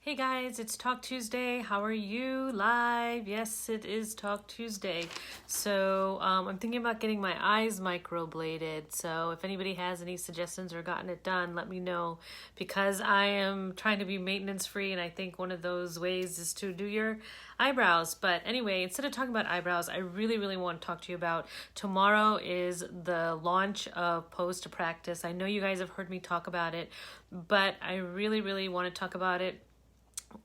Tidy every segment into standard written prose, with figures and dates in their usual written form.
Hey guys, it's Talk Tuesday. How are you? Live. Yes, it is Talk Tuesday. So I'm thinking about getting my eyes microbladed. So if anybody has any suggestions or gotten it done, let me know, because I am trying to be maintenance free, and I think one of those ways is to do your eyebrows. But anyway, instead of talking about eyebrows, I really want to talk to you about tomorrow is the launch of Pose to Practice. I know you guys have heard me talk about it, but I really want to talk about it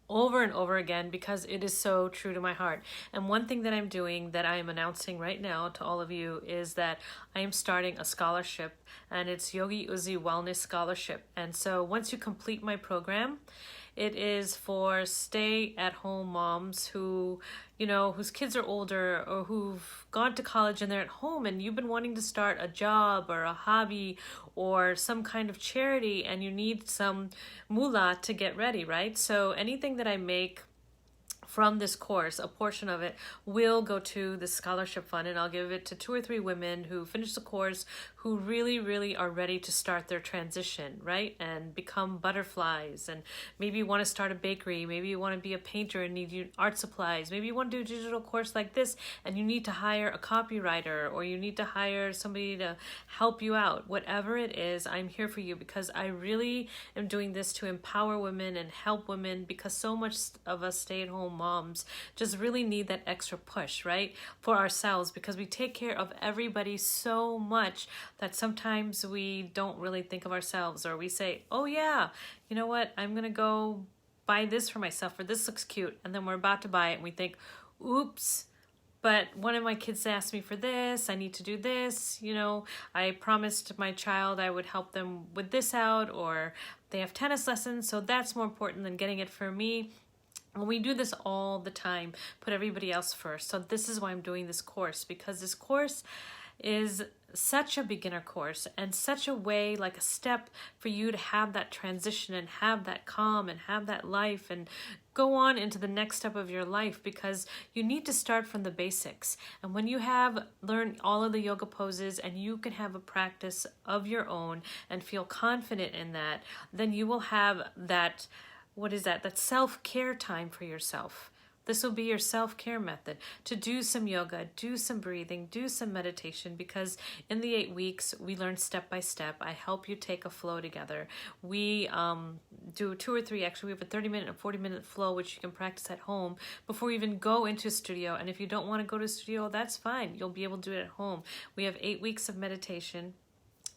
over and over again because it is so true to my heart. And one thing that I'm doing, that I am announcing right now to all of you, is that I am starting a scholarship, and it's Yogi Uzi Wellness Scholarship. And so once you complete my program, it is for stay-at-home moms who, whose kids are older or who've gone to college and they're at home, and you've been wanting to start a job or a hobby or some kind of charity, and you need some moolah to get ready, right? So anything that I make from this course, a portion of it will go to the scholarship fund, and I'll give it to 2 or 3 women who finish the course, who really are ready to start their transition, right? And become butterflies, and maybe you want to start a bakery, maybe you want to be a painter and need art supplies, maybe you want to do a digital course like this and you need to hire a copywriter, or you need to hire somebody to help you out. Whatever it is, I'm here for you, because I really am doing this to empower women and help women, because so much of us stay-at-home moms just really need that extra push, right, for ourselves, because we take care of everybody so much that sometimes we don't really think of ourselves, or we say, oh yeah, you know what, I'm gonna go buy this for myself, or this looks cute, and then we're about to buy it and we think, oops, but one of my kids asked me for this, I need to do this, I promised my child I would help them with this out, or they have tennis lessons, so that's more important than getting it for me. And we do this all the time, put everybody else first. So this is why I'm doing this course, because this course is such a beginner course and such a way, like a step for you to have that transition and have that calm and have that life and go on into the next step of your life, because you need to start from the basics. And when you have learned all of the yoga poses and you can have a practice of your own and feel confident in that, then you will have that, that self-care time for yourself. This will be your self-care method, to do some yoga, do some breathing, do some meditation, because in the 8 weeks, we learn step by step. I help you take a flow together. We do 2 or 3, actually, we have a 30-minute and 40-minute flow, which you can practice at home before you even go into a studio. And if you don't want to go to a studio, that's fine. You'll be able to do it at home. We have 8 weeks of meditation,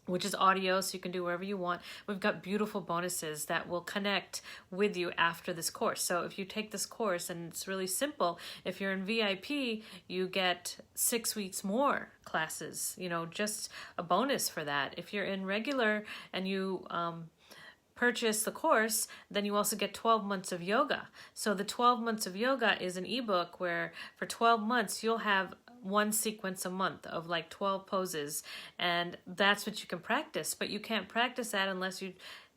which is audio, so you can do wherever you want. We've got beautiful bonuses that will connect with you after this course. So if you take this course, and it's really simple, if you're in VIP, you get 6 weeks more classes, just a bonus for that. If you're in regular and you purchase the course, then you also get 12 months of yoga. So the 12 months of yoga is an ebook where for 12 months you'll have one sequence a month of like 12 poses, and that's what you can practice. But you can't practice that unless you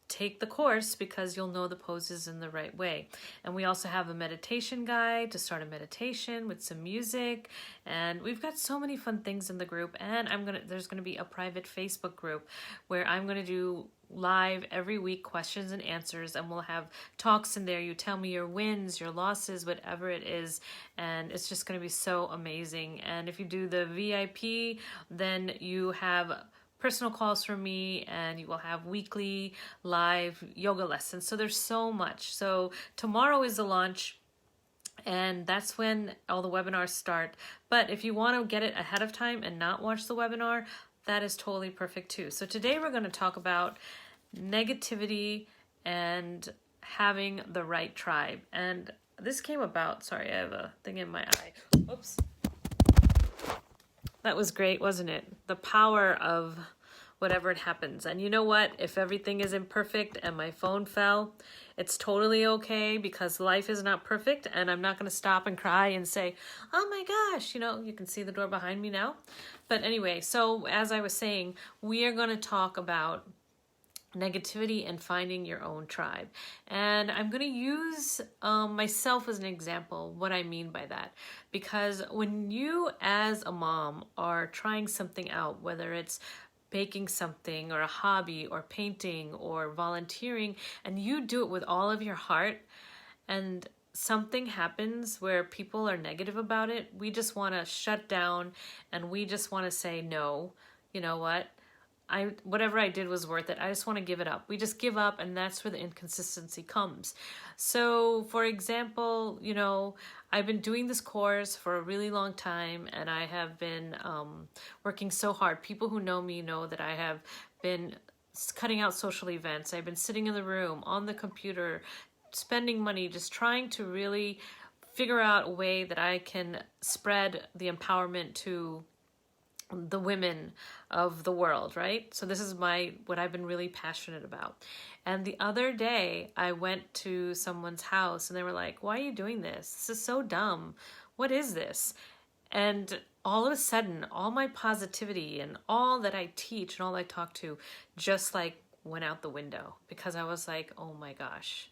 take the course, because you'll know the poses in the right way. And we also have a meditation guide to start a meditation with some music, and we've got so many fun things in the group. And there's gonna be a private Facebook group where I'm gonna do live every week questions and answers, and we'll have talks in there. You tell me your wins, your losses, whatever it is, and it's just going to be so amazing. And if you do the VIP, then you have personal calls from me, and you will have weekly live yoga lessons. So there's so much. So tomorrow is the launch, and that's when all the webinars start. But if you want to get it ahead of time and not watch the webinar, that is totally perfect too. So today we're going to talk about negativity and having the right tribe. And this came about, sorry, I have a thing in my eye. Oops. That was great, wasn't it? The power of whatever it happens. And you know what? If everything is imperfect and my phone fell, it's totally okay, because life is not perfect, and I'm not going to stop and cry and say, oh my gosh, you can see the door behind me now. But anyway, so as I was saying, we are going to talk about negativity and finding your own tribe. And I'm going to use myself as an example, what I mean by that. Because when you as a mom are trying something out, whether it's baking something or a hobby or painting or volunteering, and you do it with all of your heart, and something happens where people are negative about it, we just want to shut down and we just want to say, no, you know what? Whatever I did was worth it. I just want to give it up. We just give up, and that's where the inconsistency comes. So, for example, I've been doing this course for a really long time, and I have been working so hard. People who know me know that I have been cutting out social events. I've been sitting in the room on the computer, spending money, just trying to really figure out a way that I can spread the empowerment to the women of the world, right? So this is what I've been really passionate about. And the other day I went to someone's house and they were like, "Why are you doing this? This is so dumb. What is this?" And all of a sudden, all my positivity and all that I teach and all I talk to just like went out the window, because I was like, oh my gosh,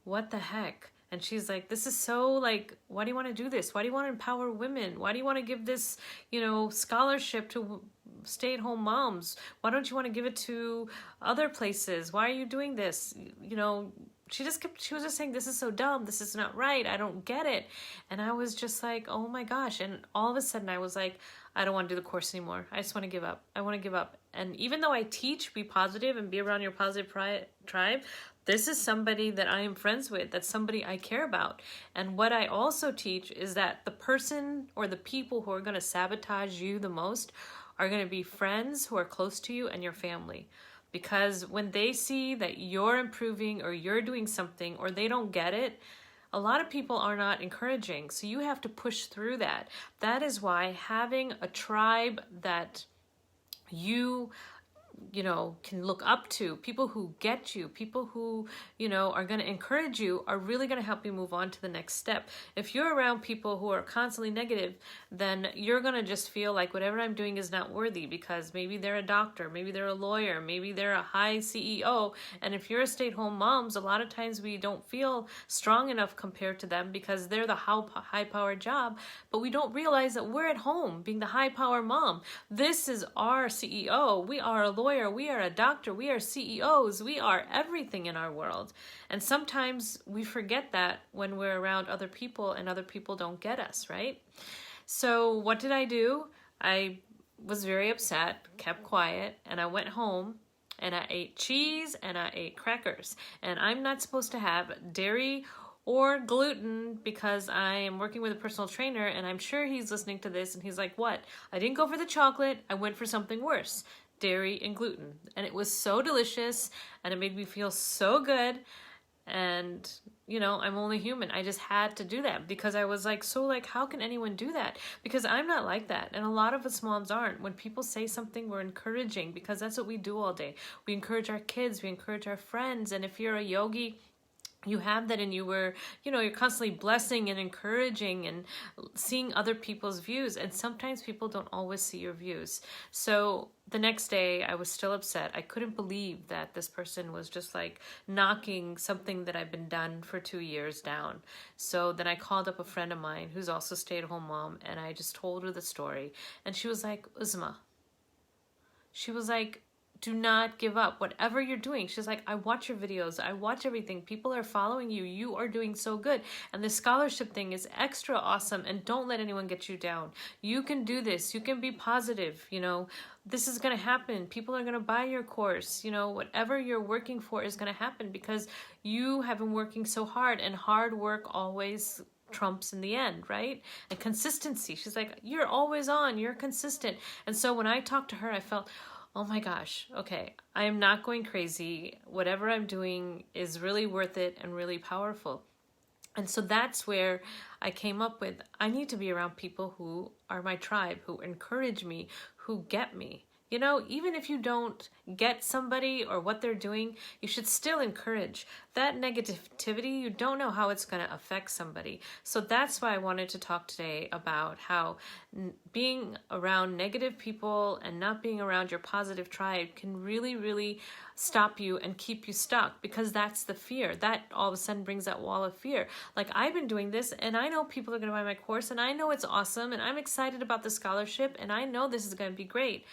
what the heck? And she's like, this is so like, why do you want to do this? Why do you want to empower women? Why do you want to give this, scholarship to stay-at-home moms? Why don't you want to give it to other places? Why are you doing this? She was just saying, this is so dumb. This is not right. I don't get it. And I was just like, oh my gosh. And all of a sudden I was like, I don't want to do the course anymore. I just want to give up. I want to give up. And even though I teach, be positive and be around your positive tribe, this is somebody that I am friends with. That's somebody I care about. And what I also teach is that the person or the people who are going to sabotage you the most are going to be friends who are close to you and your family. Because when they see that you're improving or you're doing something or they don't get it, a lot of people are not encouraging. So you have to push through that. That is why having a tribe that you can look up to, people who get you, people who, are going to encourage you, are really going to help you move on to the next step. If you're around people who are constantly negative, then you're going to just feel like whatever I'm doing is not worthy, because maybe they're a doctor, maybe they're a lawyer, maybe they're a high CEO. And if you're a stay-at-home moms, a lot of times we don't feel strong enough compared to them because they're the high-powered job, but we don't realize that we're at home being the high-power mom. This is our CEO. We are a lawyer. We are a doctor. We are CEOs. We are everything in our world. And sometimes we forget that when we're around other people and other people don't get us, right? So what did I do? I was very upset, kept quiet, and I went home and I ate cheese and I ate crackers. And I'm not supposed to have dairy or gluten because I am working with a personal trainer, and I'm sure he's listening to this and he's like, what? I didn't go for the chocolate. I went for something worse. Dairy and gluten. And it was so delicious and it made me feel so good. And I'm only human. I just had to do that because I was like, how can anyone do that? Because I'm not like that. And a lot of us moms aren't. When people say something, we're encouraging, because that's what we do all day. We encourage our kids, we encourage our friends. And if you're a yogi, you have that in you where, you're constantly blessing and encouraging and seeing other people's views. And sometimes people don't always see your views. So the next day I was still upset. I couldn't believe that this person was just like knocking something that I've been done for 2 years down. So then I called up a friend of mine who's also a stay-at-home mom, and I just told her the story. And she was like, Uzma, she was like, do not give up. Whatever you're doing. She's like, I watch your videos. I watch everything. People are following you. You are doing so good. And the scholarship thing is extra awesome. And don't let anyone get you down. You can do this. You can be positive. This is going to happen. People are going to buy your course. Whatever you're working for is going to happen because you have been working so hard, and hard work always trumps in the end, right? And consistency. She's like, you're always on. You're consistent. And so when I talked to her, I felt, oh my gosh, okay, I am not going crazy. Whatever I'm doing is really worth it and really powerful. And so that's where I came up with, I need to be around people who are my tribe, who encourage me, who get me. Even if you don't get somebody or what they're doing, you should still encourage. That negativity, you don't know how it's going to affect somebody. So that's why I wanted to talk today about how being around negative people and not being around your positive tribe can really, really stop you and keep you stuck, because that's the fear. That all of a sudden brings that wall of fear. Like, I've been doing this and I know people are going to buy my course and I know it's awesome and I'm excited about the scholarship and I know this is going to be great.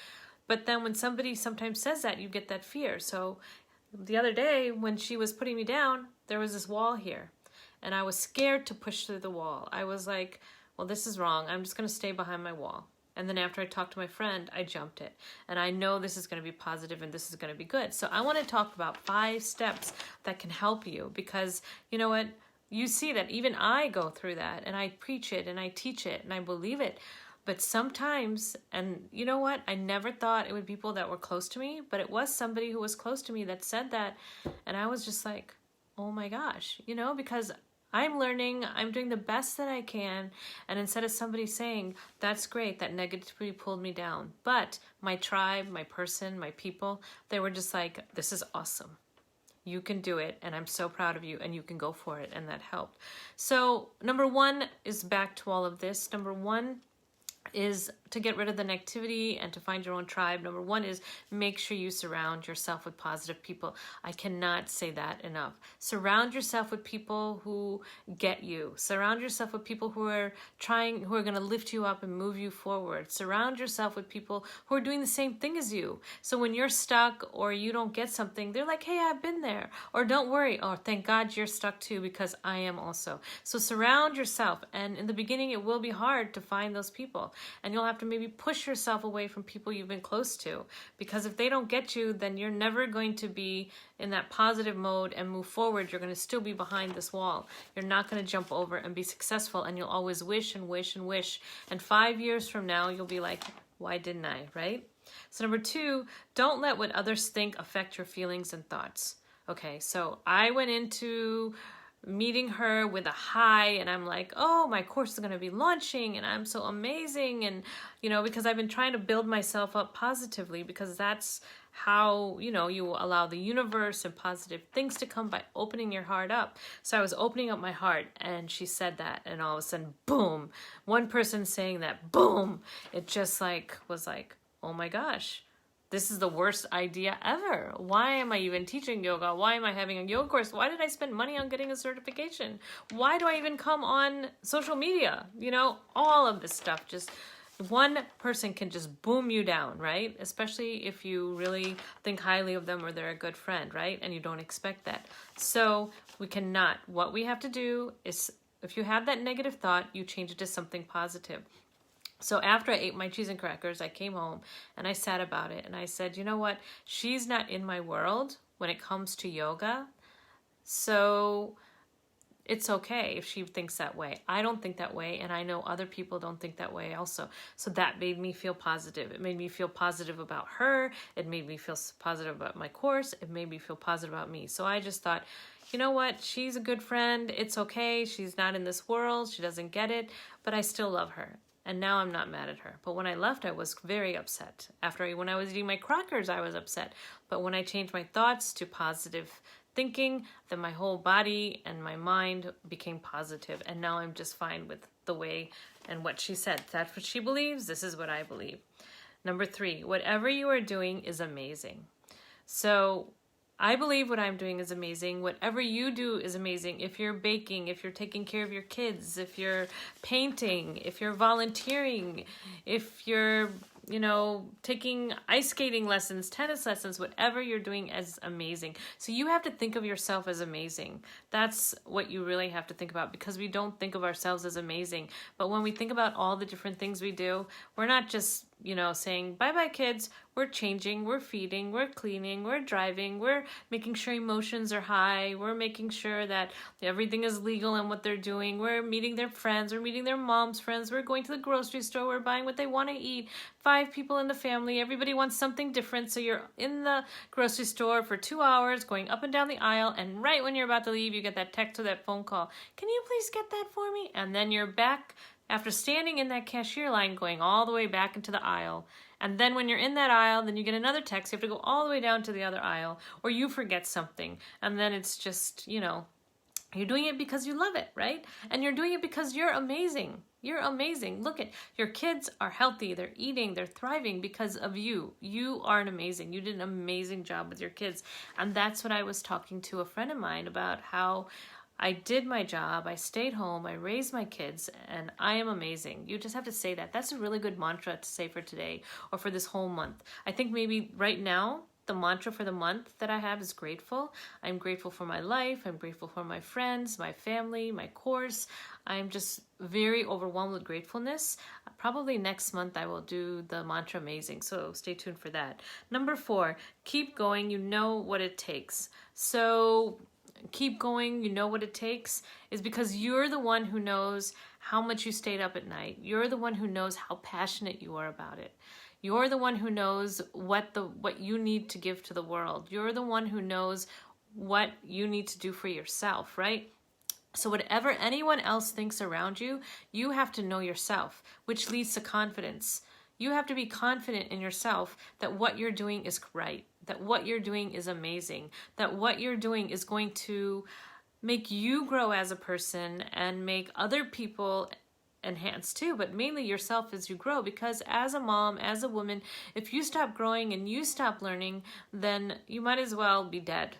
But then when somebody sometimes says that, you get that fear. So the other day when she was putting me down, there was this wall here. And I was scared to push through the wall. I was like, well, this is wrong. I'm just going to stay behind my wall. And then after I talked to my friend, I jumped it. And I know this is going to be positive and this is going to be good. So I want to talk about 5 steps that can help you, because you know what? You see that even I go through that, and I preach it and I teach it and I believe it. But sometimes, and you know what? I never thought it would be people that were close to me, but it was somebody who was close to me that said that. And I was just like, oh my gosh, you know, because I'm learning, I'm doing the best that I can, and instead of somebody saying, that's great, that negativity pulled me down. But my tribe, my person, my people, they were just like, this is awesome. You can do it, and I'm so proud of you, and you can go for it, and that helped. So number 1 is back to all of this. Number 1 is to get rid of the negativity and to find your own tribe. Number 1 is make sure you surround yourself with positive people. I cannot say that enough. Surround yourself with people who get you. Surround yourself with people who are going to lift you up and move you forward. Surround yourself with people who are doing the same thing as you. So when you're stuck or you don't get something, they're like, hey, I've been there. Or don't worry. Or thank God you're stuck too, because I am also. So surround yourself. And in the beginning, it will be hard to find those people. And you'll have to maybe push yourself away from people you've been close to, because if they don't get you, then you're never going to be in that positive mode and move forward. You're going to still be behind this wall. You're not going to jump over and be successful, and you'll always wish and wish and wish. And 5 years from now, you'll be like, why didn't I, right? So number 2, don't let what others think affect your feelings and thoughts. Okay, so I went into meeting her with a high, and I'm like, oh, my course is going to be launching and I'm so amazing. And you know, because I've been trying to build myself up positively, because that's how, you know, you allow the universe and positive things to come, by opening your heart up. So I was opening up my heart, and she said that, and all of a sudden, boom, one person saying that, boom, it just like was like, oh my gosh, this is the worst idea ever. Why am I even teaching yoga? Why am I having a yoga course? Why did I spend money on getting a certification? Why do I even come on social media? You know, all of this stuff. Just one person can just boom you down, right? Especially if you really think highly of them or they're a good friend, right? And you don't expect that. So we cannot. What we have to do is, if you have that negative thought, you change it to something positive. So after I ate my cheese and crackers, I came home and I sat about it and I said, you know what? She's not in my world when it comes to yoga. So it's okay if she thinks that way. I don't think that way, and I know other people don't think that way also. So that made me feel positive. It made me feel positive about her. It made me feel positive about my course. It made me feel positive about me. So I just thought, you know what? She's a good friend. It's okay. She's not in this world. She doesn't get it, but I still love her. And now I'm not mad at her. But when I left, I was very upset. When I was eating my crackers, I was upset. But when I changed my thoughts to positive thinking, then my whole body and my mind became positive. And now I'm just fine with the way and what she said. That's what she believes. This is what I believe. Number 3, whatever you are doing is amazing. So I believe what I'm doing is amazing. Whatever you do is amazing. If you're baking, if you're taking care of your kids, if you're painting, if you're volunteering, if you're, you know, taking ice skating lessons, tennis lessons, whatever you're doing is amazing. So you have to think of yourself as amazing. That's what you really have to think about, because we don't think of ourselves as amazing. But when we think about all the different things we do, we're not just, you know, saying, bye-bye kids. We're changing, we're feeding, we're cleaning, we're driving, we're making sure emotions are high, we're making sure that everything is legal in what they're doing, we're meeting their friends, we're meeting their mom's friends, we're going to the grocery store, we're buying what they want to eat. 5 people in the family, everybody wants something different, so you're in the grocery store for 2 hours, going up and down the aisle, and right when you're about to leave, you get that text or that phone call. Can you please get that for me? And then you're back after standing in that cashier line, going all the way back into the aisle. And then when you're in that aisle, then you get another text. You have to go all the way down to the other aisle, or you forget something. And then it's just, you know, you're doing it because you love it, right? And you're doing it because you're amazing. You're amazing. Look at your kids are healthy. They're eating. They're thriving because of you. You are amazing. You did an amazing job with your kids. And that's what I was talking to a friend of mine about, how I did my job, I stayed home, I raised my kids, and I am amazing. You just have to say that. That's a really good mantra to say for today or for this whole month. I think maybe right now, the mantra for the month that I have is grateful. I'm grateful for my life. I'm grateful for my friends, my family, my course. I'm just very overwhelmed with gratefulness. Probably next month I will do the mantra amazing. So stay tuned for that. Number 4, keep going. You know what it takes. So keep going, you know what it takes, is because you're the one who knows how much you stayed up at night. You're the one who knows how passionate you are about it. You're the one who knows what you need to give to the world. You're the one who knows what you need to do for yourself, right? So whatever anyone else thinks around you, you have to know yourself, which leads to confidence. You have to be confident in yourself that what you're doing is right, that what you're doing is amazing, that what you're doing is going to make you grow as a person and make other people enhance too, but mainly yourself as you grow. Because as a mom, as a woman, if you stop growing and you stop learning, then you might as well be dead.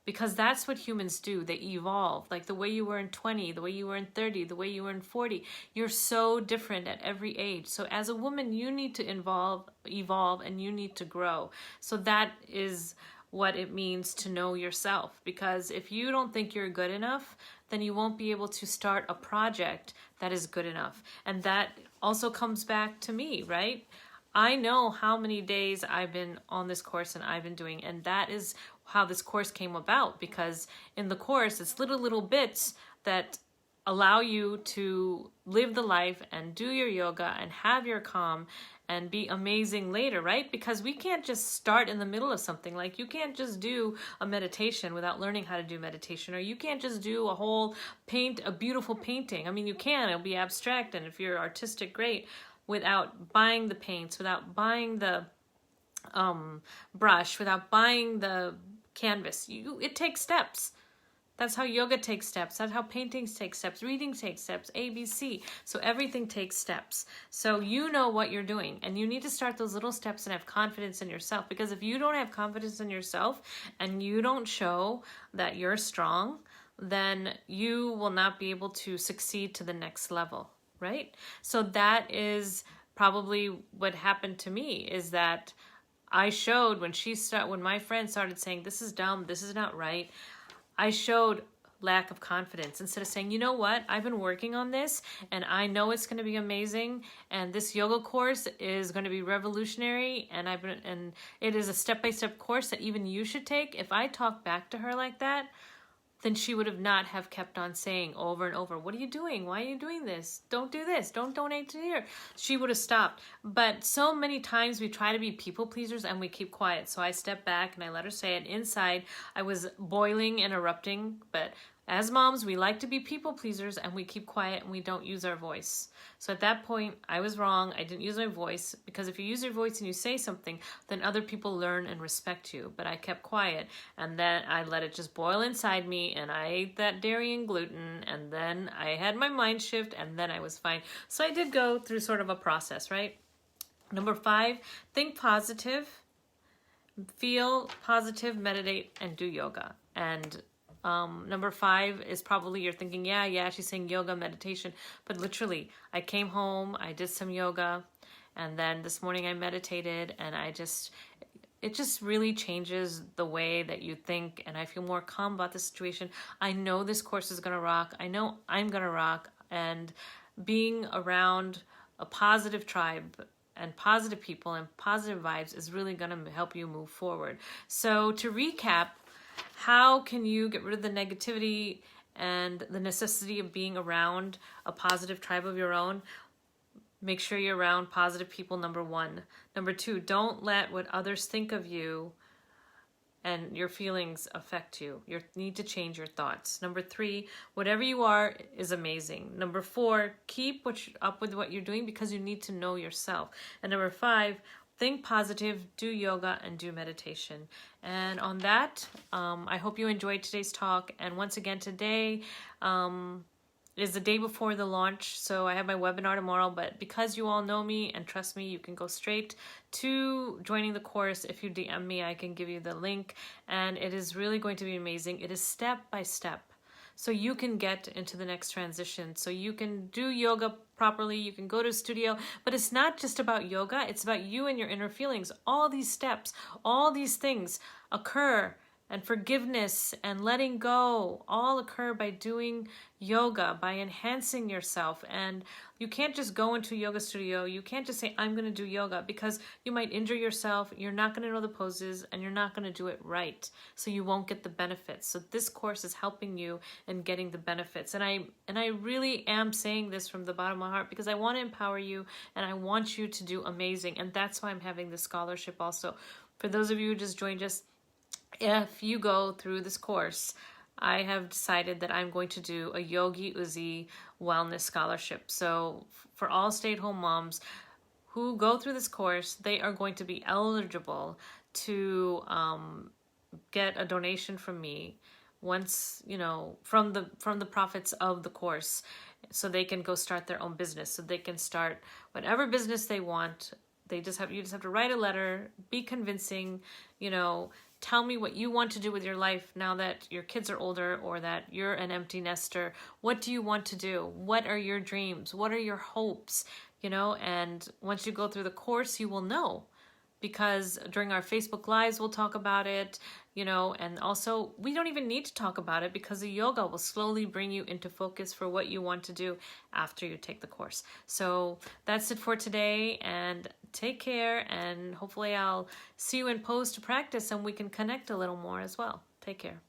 Because that's what humans do. They evolve. Like the way you were in 20, the way you were in 30, the way you were in 40. You're so different at every age. So as a woman, you need to evolve, and you need to grow. So that is what it means to know yourself. Because if you don't think you're good enough, then you won't be able to start a project that is good enough. And that also comes back to me, right? I know how many days I've been on this course and I've been doing, and that is how this course came about. Because in the course, it's little bits that allow you to live the life and do your yoga and have your calm and be amazing later, right? Because we can't just start in the middle of something. Like you can't just do a meditation without learning how to do meditation, or you can't just do a beautiful painting. I mean, you can, it'll be abstract, and if you're artistic, great, without buying the paints, without buying the brush, without buying the canvas. It takes steps. That's how yoga takes steps. That's how paintings take steps. Reading takes steps. ABC. So everything takes steps. So you know what you're doing, and you need to start those little steps and have confidence in yourself. Because if you don't have confidence in yourself and you don't show that you're strong, then you will not be able to succeed to the next level, right? So that is probably what happened to me, is that I showed when my friend started saying, this is dumb, this is not right, I showed lack of confidence. Instead of saying, you know what, I've been working on this and I know it's going to be amazing, and this yoga course is going to be revolutionary, and it is a step-by-step course that even you should take. If I talked back to her like that, then she would have not have kept on saying over and over, what are you doing? Why are you doing this? Don't do this. Don't donate to here. She would have stopped. But so many times we try to be people pleasers and we keep quiet. So I stepped back and I let her say it. Inside, I was boiling and erupting. But as moms, we like to be people pleasers and we keep quiet and we don't use our voice. So at that point, I was wrong. I didn't use my voice, because if you use your voice and you say something, then other people learn and respect you. But I kept quiet, and then I let it just boil inside me, and I ate that dairy and gluten, and then I had my mind shift, and then I was fine. So I did go through sort of a process, right? Number 5, think positive, feel positive, meditate, and do yoga. And number 5 is probably you're thinking, yeah, she's saying yoga, meditation. But literally, I came home, I did some yoga, and then this morning I meditated, and it just really changes the way that you think, and I feel more calm about the situation. I know this course is going to rock. I know I'm going to rock, and being around a positive tribe and positive people and positive vibes is really going to help you move forward. So to recap, how can you get rid of the negativity and the necessity of being around a positive tribe of your own? Make sure you're around positive people, number 1. Number 2, don't let what others think of you and your feelings affect you. You need to change your thoughts. Number 3, whatever you are is amazing. Number 4, keep up with what you're doing, because you need to know yourself. And number 5, think positive, do yoga, and do meditation. And on that, I hope you enjoyed today's talk. And once again, today is the day before the launch, so I have my webinar tomorrow. But because you all know me and trust me, you can go straight to joining the course. If you DM me, I can give you the link. And it is really going to be amazing. It is step by step. so you can get into the next transition, so you can do yoga properly, you can go to a studio. But it's not just about yoga, it's about you and your inner feelings. All these steps, all these things occur, and forgiveness and letting go all occur by doing yoga, by enhancing yourself. And you can't just go into a yoga studio, you can't just say, I'm going to do yoga, because you might injure yourself, you're not going to know the poses, and you're not going to do it right, so you won't get the benefits. So this course is helping you in getting the benefits. And I really am saying this from the bottom of my heart, because I want to empower you and I want you to do amazing. And that's why I'm having this scholarship also. For those of you who just joined us, if you go through this course, I have decided that I'm going to do a Yogi Uzi Wellness Scholarship. So for all stay-at-home moms who go through this course, they are going to be eligible to get a donation from me once, from the profits of the course, so they can go start their own business, so they can start whatever business they want. You just have to write a letter, be convincing, tell me what you want to do with your life now that your kids are older, or that you're an empty nester. What do you want to do? What are your dreams? What are your hopes? And once you go through the course, you will know, because during our Facebook Lives, we'll talk about it, and also we don't even need to talk about it, because the yoga will slowly bring you into focus for what you want to do after you take the course. So that's it for today, and take care, and hopefully I'll see you in pose to practice and we can connect a little more as well. Take care.